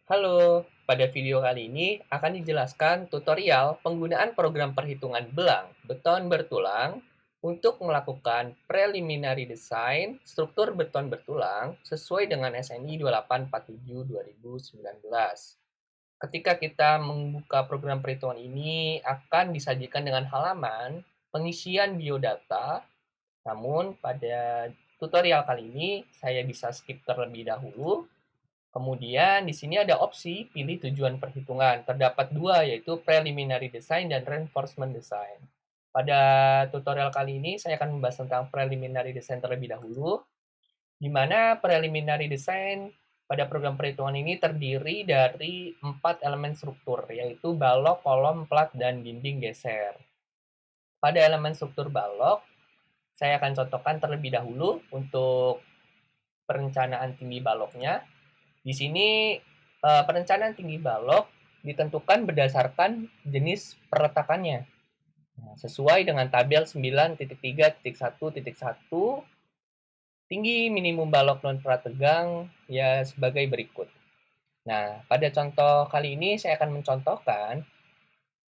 Halo, pada video kali ini akan dijelaskan tutorial penggunaan program perhitungan belang beton bertulang untuk melakukan preliminary design struktur beton bertulang sesuai dengan SNI 2847-2019. Ketika kita membuka program perhitungan ini akan disajikan dengan halaman pengisian biodata, namun pada tutorial kali ini saya bisa skip terlebih dahulu. Kemudian di sini ada opsi pilih tujuan perhitungan. Terdapat dua, yaitu preliminary design dan reinforcement design. Pada tutorial kali ini saya akan membahas tentang preliminary design terlebih dahulu, di mana preliminary design pada program perhitungan ini terdiri dari 4 elemen struktur, yaitu balok, kolom, plat, dan dinding geser. Pada elemen struktur balok, saya akan contohkan terlebih dahulu untuk perencanaan tinggi baloknya. Di sini perencanaan tinggi balok ditentukan berdasarkan jenis perletakannya. Nah, sesuai dengan tabel 9.3.1.1, tinggi minimum balok non prategang ya sebagai berikut. Nah, pada contoh kali ini saya akan mencontohkan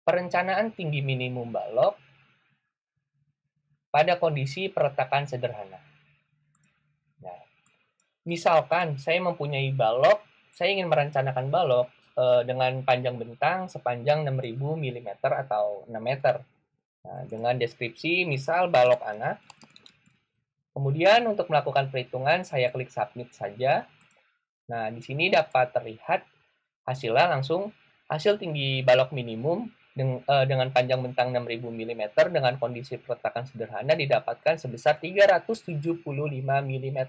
perencanaan tinggi minimum balok pada kondisi perletakan sederhana. Nah, misalkan saya mempunyai balok, saya ingin merencanakan balok dengan panjang bentang sepanjang 6.000 mm atau 6 meter. Nah, dengan deskripsi misal balok anak. Kemudian untuk melakukan perhitungan saya klik submit saja. Nah, di sini dapat terlihat hasilnya langsung hasil tinggi balok minimum dengan panjang bentang 6.000 mm dengan kondisi peletakan sederhana didapatkan sebesar 375 mm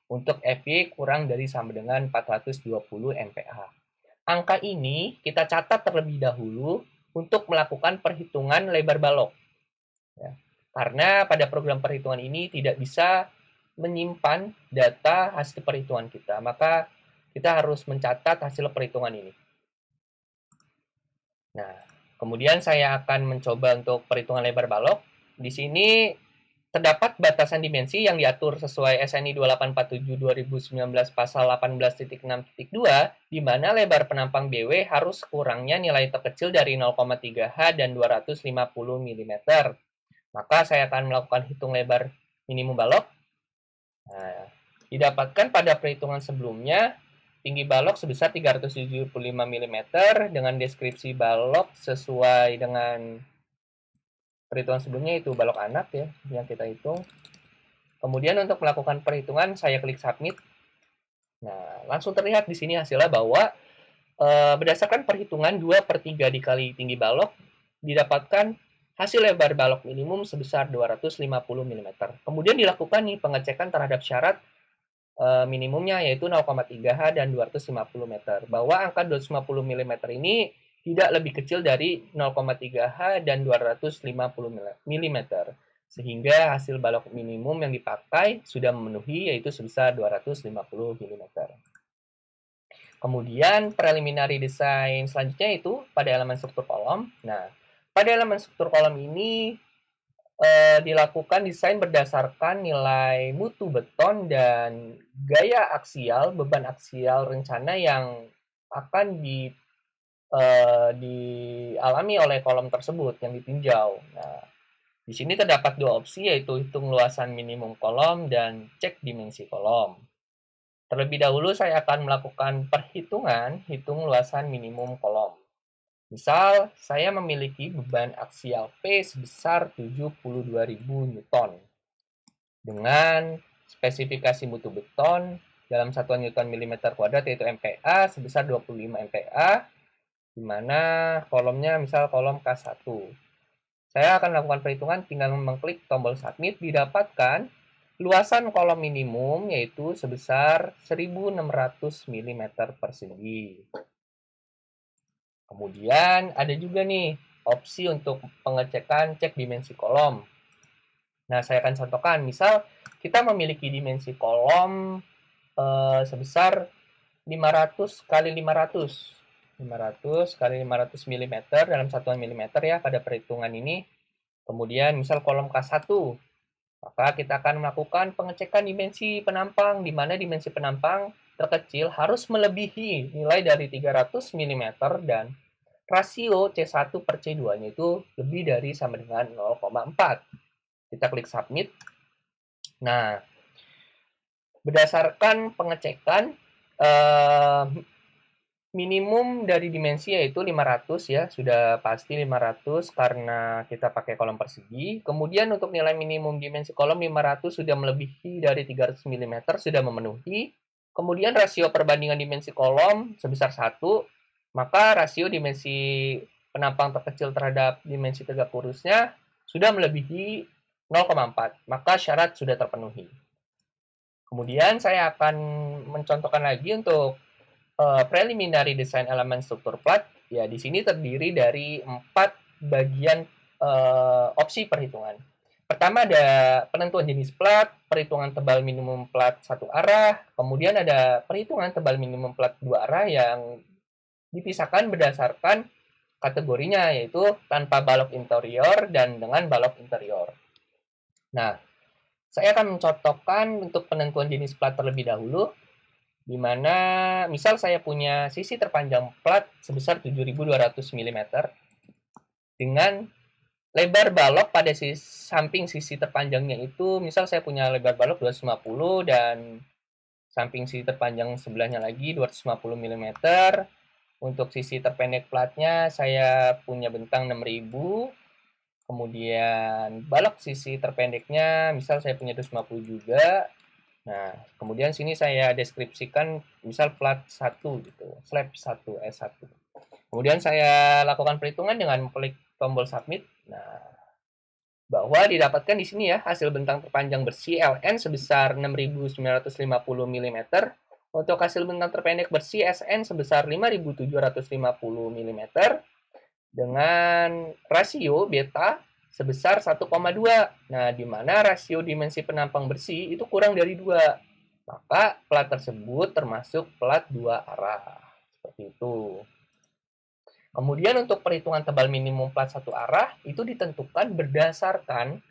untuk FY kurang dari sama dengan 420 MPa. Angka ini kita catat terlebih dahulu untuk melakukan perhitungan lebar balok. Ya. Karena pada program perhitungan ini tidak bisa menyimpan data hasil perhitungan kita, maka kita harus mencatat hasil perhitungan ini. Nah, kemudian saya akan mencoba untuk perhitungan lebar balok. Di sini terdapat batasan dimensi yang diatur sesuai SNI 2847-2019 pasal 18.6.2, di mana lebar penampang BW harus kurangnya nilai terkecil dari 0,3 H dan 250 mm. Maka saya akan melakukan hitung lebar minimum balok. Nah, didapatkan pada perhitungan sebelumnya, tinggi balok sebesar 375 mm dengan deskripsi balok sesuai dengan perhitungan sebelumnya, itu balok anak ya yang kita hitung. Kemudian untuk melakukan perhitungan saya klik submit. Nah, langsung terlihat di sini hasilnya bahwa berdasarkan perhitungan 2/3 dikali tinggi balok didapatkan hasil lebar balok minimum sebesar 250 mm. Kemudian dilakukan nih pengecekan terhadap syarat minimumnya, yaitu 0,3 H dan 250 meter. Bahwa angka 250 mm ini tidak lebih kecil dari 0,3 H dan 250 mm. Sehingga hasil balok minimum yang dipakai sudah memenuhi, yaitu sebesar 250 mm. Kemudian preliminary design selanjutnya itu pada elemen struktur kolom. Nah, pada elemen struktur kolom ini dilakukan desain berdasarkan nilai mutu beton dan gaya aksial, beban aksial rencana yang akan dialami oleh kolom tersebut yang ditinjau. Nah, di sini terdapat dua opsi, yaitu hitung luasan minimum kolom dan cek dimensi kolom. Terlebih dahulu saya akan melakukan perhitungan hitung luasan minimum kolom. Misal, saya memiliki beban aksial P sebesar 72.000 Newton dengan spesifikasi mutu beton dalam satuan Newton milimeter kuadrat yaitu MPa sebesar 25 MPa, di mana kolomnya misal kolom K1. Saya akan melakukan perhitungan, tinggal mengklik tombol submit, didapatkan luasan kolom minimum yaitu sebesar 1.600 mm persegi. Kemudian ada juga nih opsi untuk pengecekan cek dimensi kolom. Nah, saya akan contohkan, misal kita memiliki dimensi kolom sebesar 500 kali 500. 500 kali 500 mm dalam satuan milimeter ya pada perhitungan ini. Kemudian misal kolom K1, maka kita akan melakukan pengecekan dimensi penampang, di mana dimensi penampang terkecil harus melebihi nilai dari 300 mm dan rasio C1 per C2-nya itu lebih dari sama dengan 0,4. Kita klik submit. Nah, berdasarkan pengecekan, minimum dari dimensi yaitu 500 ya, sudah pasti 500 karena kita pakai kolom persegi. Kemudian untuk nilai minimum dimensi kolom 500 sudah melebihi dari 300 mm, sudah memenuhi. Kemudian rasio perbandingan dimensi kolom sebesar 1, maka rasio dimensi penampang terkecil terhadap dimensi tegak lurusnya sudah melebihi 0,4, maka syarat sudah terpenuhi. Kemudian saya akan mencontohkan lagi untuk preliminary design elemen struktur plat. Ya, di sini terdiri dari 4 bagian opsi perhitungan. Pertama ada penentuan jenis plat, perhitungan tebal minimum plat satu arah, kemudian ada perhitungan tebal minimum plat dua arah yang dipisahkan berdasarkan kategorinya, yaitu tanpa balok interior dan dengan balok interior. Nah, saya akan mencontohkan untuk penentuan jenis plat terlebih dahulu, di mana misal saya punya sisi terpanjang plat sebesar 7.200 mm dengan lebar balok pada samping sisi terpanjangnya itu, misal saya punya lebar balok 250 dan samping sisi terpanjang sebelahnya lagi 250 mm. Untuk sisi terpendek platnya saya punya bentang 6000. Kemudian balok sisi terpendeknya misal saya punya 250 juga. Nah, kemudian sini saya deskripsikan misal plat 1 gitu, slab 1 S1. Kemudian saya lakukan perhitungan dengan klik tombol submit. Nah, bahwa didapatkan di sini ya hasil bentang terpanjang bersih LN sebesar 6.950 mm. Untuk hasil bentang terpendek bersih SN sebesar 5.750 mm dengan rasio beta sebesar 1,2. Nah, di mana rasio dimensi penampang bersih itu kurang dari 2. Maka plat tersebut termasuk plat dua arah. Seperti itu. Kemudian untuk perhitungan tebal minimum plat satu arah itu ditentukan berdasarkan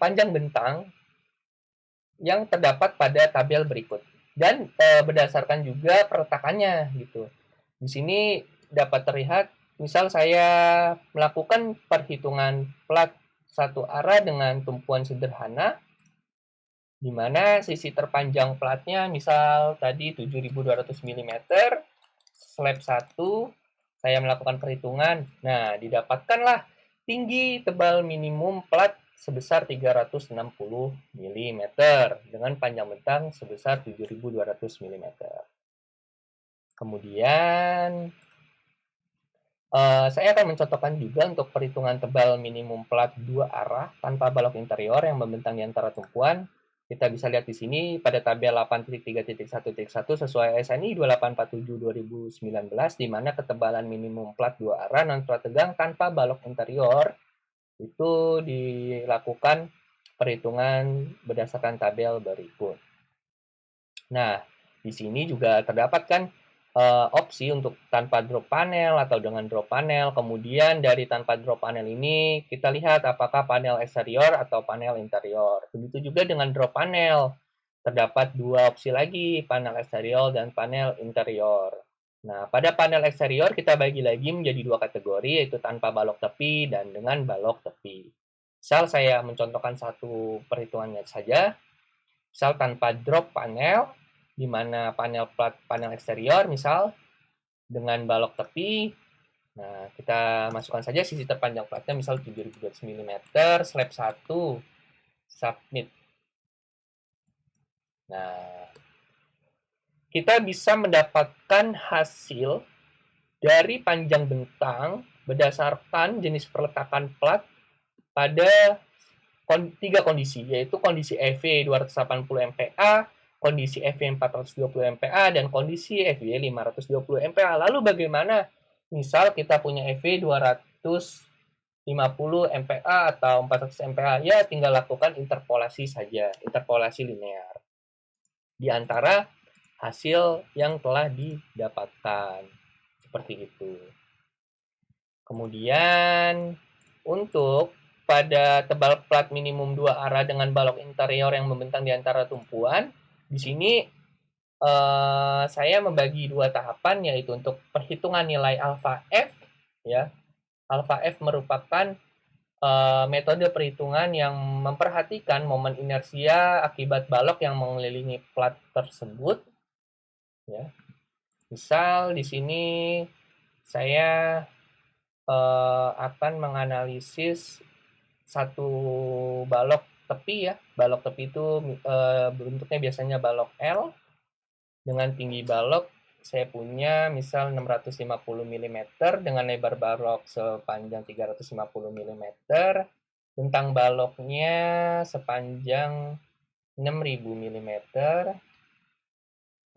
panjang bentang yang terdapat pada tabel berikut. Dan berdasarkan juga perletakannya gitu. Di sini dapat terlihat misal saya melakukan perhitungan plat satu arah dengan tumpuan sederhana, di mana sisi terpanjang platnya misal tadi 7.200 mm, slab 1, saya melakukan perhitungan. Nah, didapatkanlah tinggi tebal minimum plat sebesar 360 mm dengan panjang bentang sebesar 7.200 mm. Kemudian saya akan mencontohkan juga untuk perhitungan tebal minimum plat dua arah tanpa balok interior yang membentang di antara tumpuan. Kita bisa lihat di sini pada tabel 8.3.1.1 sesuai SNI 2847/2019, di mana ketebalan minimum plat dua arah non plat tegang tanpa balok interior itu dilakukan perhitungan berdasarkan tabel berikut. Nah, di sini juga terdapat kan opsi untuk tanpa drop panel atau dengan drop panel. Kemudian dari tanpa drop panel ini kita lihat apakah panel eksterior atau panel interior. Begitu juga dengan drop panel. Terdapat dua opsi lagi, panel eksterior dan panel interior. Nah, pada panel eksterior kita bagi lagi menjadi dua kategori, yaitu tanpa balok tepi dan dengan balok tepi. Misal saya mencontohkan satu perhitungannya saja. Misal tanpa drop panel, di mana panel eksterior misal dengan balok tepi. Nah, kita masukkan saja sisi terpanjang platnya misal 7.200 mm, slab 1, submit. Nah, kita bisa mendapatkan hasil dari panjang bentang berdasarkan jenis perletakan plat pada 3 kondisi, yaitu kondisi EV 280 MPa, kondisi FV 420 MPa, dan kondisi FV 520 MPa. Lalu bagaimana misal kita punya FV 250 MPa atau 400 MPa? Ya, tinggal lakukan interpolasi saja, interpolasi linear di antara hasil yang telah didapatkan. Seperti itu. Kemudian untuk pada tebal plat minimum dua arah dengan balok interior yang membentang di antara tumpuan, di sini saya membagi dua tahapan, yaitu untuk perhitungan nilai alfa F, ya. Alfa F merupakan metode perhitungan yang memperhatikan momen inersia akibat balok yang mengelilingi plat tersebut, ya. Misal di sini saya akan menganalisis satu balok tepi, ya. Balok tepi itu bentuknya biasanya balok L dengan tinggi balok saya punya misal 650 mm dengan lebar balok sepanjang 350 mm, bentang baloknya sepanjang 6000 mm,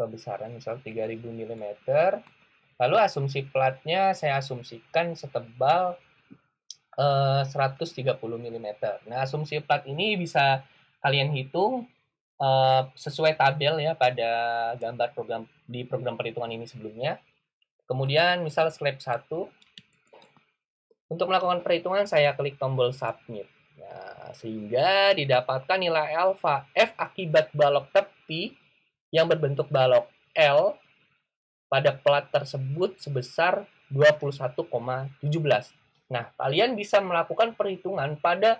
kebesaran misal 3000 mm. Lalu asumsi platnya saya asumsikan setebal 130 mm. Nah, asumsi plat ini bisa kalian hitung sesuai tabel, ya, pada gambar di program perhitungan ini sebelumnya. Kemudian misal slab 1, untuk melakukan perhitungan saya klik tombol submit. Nah, sehingga didapatkan nilai alfa F akibat balok tepi yang berbentuk balok L pada plat tersebut sebesar 21,17. Nah, kalian bisa melakukan perhitungan pada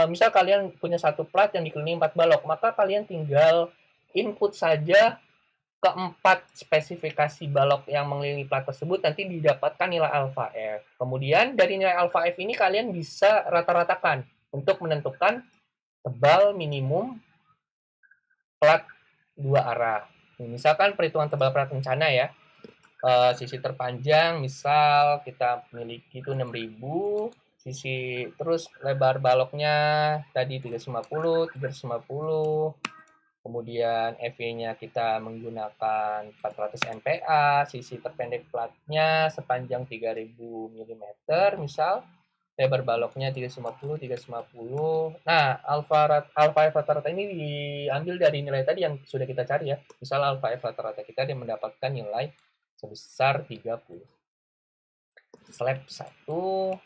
misal kalian punya satu plat yang dikelilingi 4 balok, maka kalian tinggal input saja keempat spesifikasi balok yang mengelilingi plat tersebut, nanti didapatkan nilai alfa F. Kemudian dari nilai alfa F ini kalian bisa rata-ratakan untuk menentukan tebal minimum plat dua arah. Misalkan perhitungan tebal plat rencana, ya. Sisi terpanjang misal kita miliki itu 6000, sisi terus lebar baloknya tadi 350, kemudian EV-nya kita menggunakan 400 MPa, sisi terpendek platnya sepanjang 3000 mm misal, lebar baloknya 350. Nah, alfa F rata-rata ini diambil dari nilai tadi yang sudah kita cari, ya. Misal alfa F rata-rata kita dia mendapatkan nilai sebesar 30. Slab 1,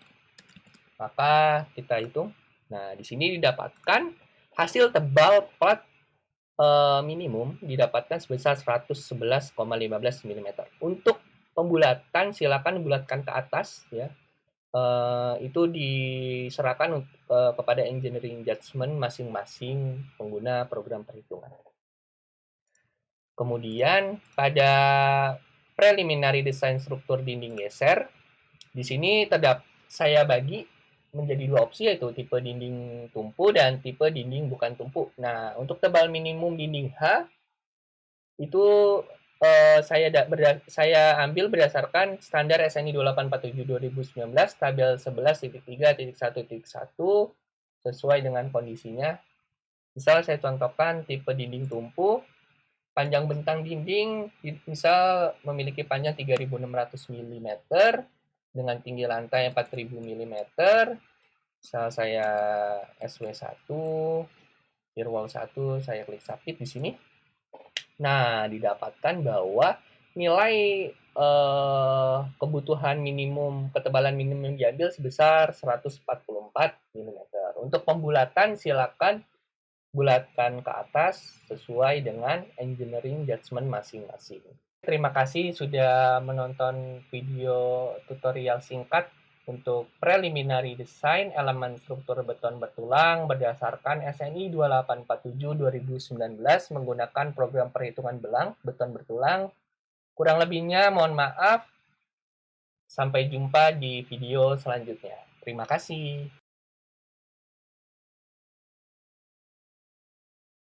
maka kita hitung. Nah, di sini didapatkan hasil tebal plat minimum didapatkan sebesar 111,15 mm. Untuk pembulatan silakan bulatkan ke atas, ya. Itu diserahkan kepada engineering judgment masing-masing pengguna program perhitungan. Kemudian pada preliminary design struktur dinding geser, di sini saya bagi menjadi dua opsi, yaitu tipe dinding tumpu dan tipe dinding bukan tumpu. Nah, untuk tebal minimum dinding H itu saya ambil berdasarkan standar SNI 2847 2019 tabel 11.3.1.1 sesuai dengan kondisinya. Misal saya contohkan tipe dinding tumpu, panjang bentang dinding misal memiliki panjang 3600 mm dengan tinggi lantai 4000 mm. Misal saya SW1, firewall 1, saya klik submit di sini. Nah, didapatkan bahwa nilai kebutuhan minimum, ketebalan minimum yang diambil sebesar 144 mm. Untuk pembulatan silakan bulatkan ke atas sesuai dengan engineering judgment masing-masing. Terima kasih sudah menonton video tutorial singkat untuk preliminary design elemen struktur beton bertulang berdasarkan SNI 2847 2019 menggunakan program perhitungan beton bertulang. Kurang lebihnya mohon maaf. Sampai jumpa di video selanjutnya. Terima kasih.